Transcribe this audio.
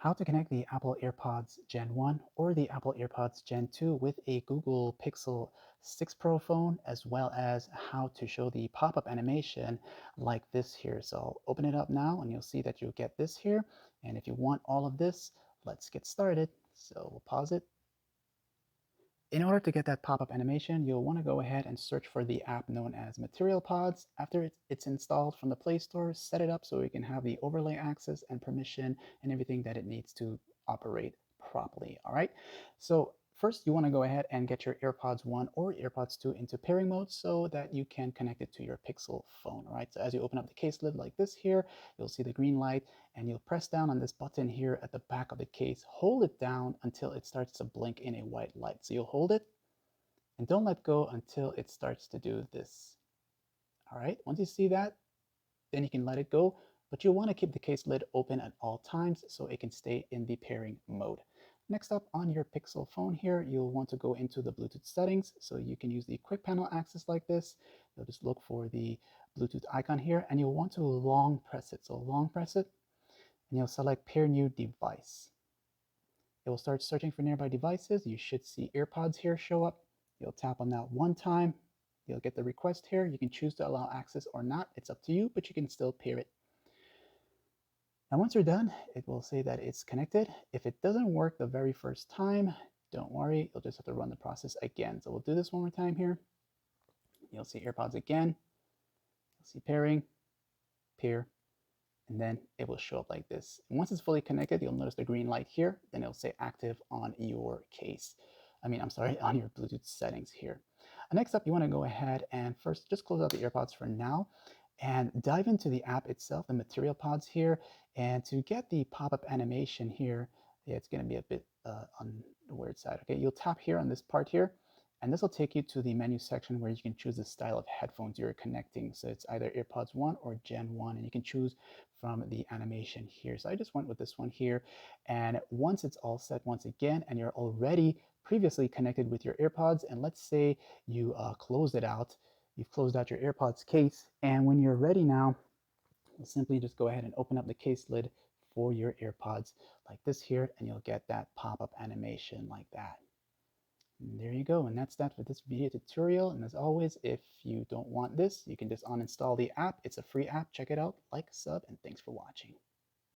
How to connect the Apple AirPods Gen 1 or the Apple AirPods Gen 2 with a Google Pixel 6 Pro phone, as well as how to show the pop-up animation like this here. So I'll open it up now and you'll see that you'll get this here. And if you want all of this, let's get started. So we'll pause it. In order to get that pop-up animation, you'll want to go ahead and search for the app known as MaterialPods. After it's installed from the Play Store, set it up so it can have the overlay access and permission and everything that it needs to operate properly. All right. So first, you want to go ahead and get your AirPods 1 or AirPods 2 into pairing mode so that you can connect it to your Pixel phone. All right. So as you open up the case lid like this here, you'll see the green light and you'll press down on this button here at the back of the case. Hold it down until it starts to blink in a white light. So you'll hold it and don't let go until it starts to do this. All right, once you see that, then you can let it go, but you'll want to keep the case lid open at all times so it can stay in the pairing mode. Next up, on your Pixel phone here, you'll want to go into the Bluetooth settings so you can use the quick panel access like this. You'll just look for the Bluetooth icon here and you'll want to long press it. So long press it and you'll select pair new device. It will start searching for nearby devices. You should see AirPods here show up. You'll tap on that one time. You'll get the request here. You can choose to allow access or not. It's up to you, but you can still pair it. And once you're done, it will say that it's connected. If it doesn't work the very first time, don't worry. You'll just have to run the process again. So we'll do this one more time here. You'll see AirPods again. You'll see pairing, pair, and then it will show up like this. And once it's fully connected, you'll notice the green light here, then it'll say active on your case. I'm sorry, on your Bluetooth settings here. Next up, you want to go ahead and first just close out the AirPods for now and dive into the app itself, the MaterialPods here. And to get the pop-up animation here, yeah, it's going to be a bit on the weird side. Okay, you'll tap here on this part here, and this will take you to the menu section where you can choose the style of headphones you're connecting. So it's either AirPods 1 or Gen 1, and you can choose from the animation here. So I just went with this one here. And once it's all set once again, and you're already previously connected with your AirPods, and let's say you closed it out, you've closed out your AirPods case, and when you're ready now, you'll simply just go ahead and open up the case lid for your AirPods like this here, and you'll get that pop-up animation like that. And there you go, and that's that for this video tutorial. And as always, if you don't want this, you can just uninstall the app. It's a free app. Check it out, like, sub, and thanks for watching.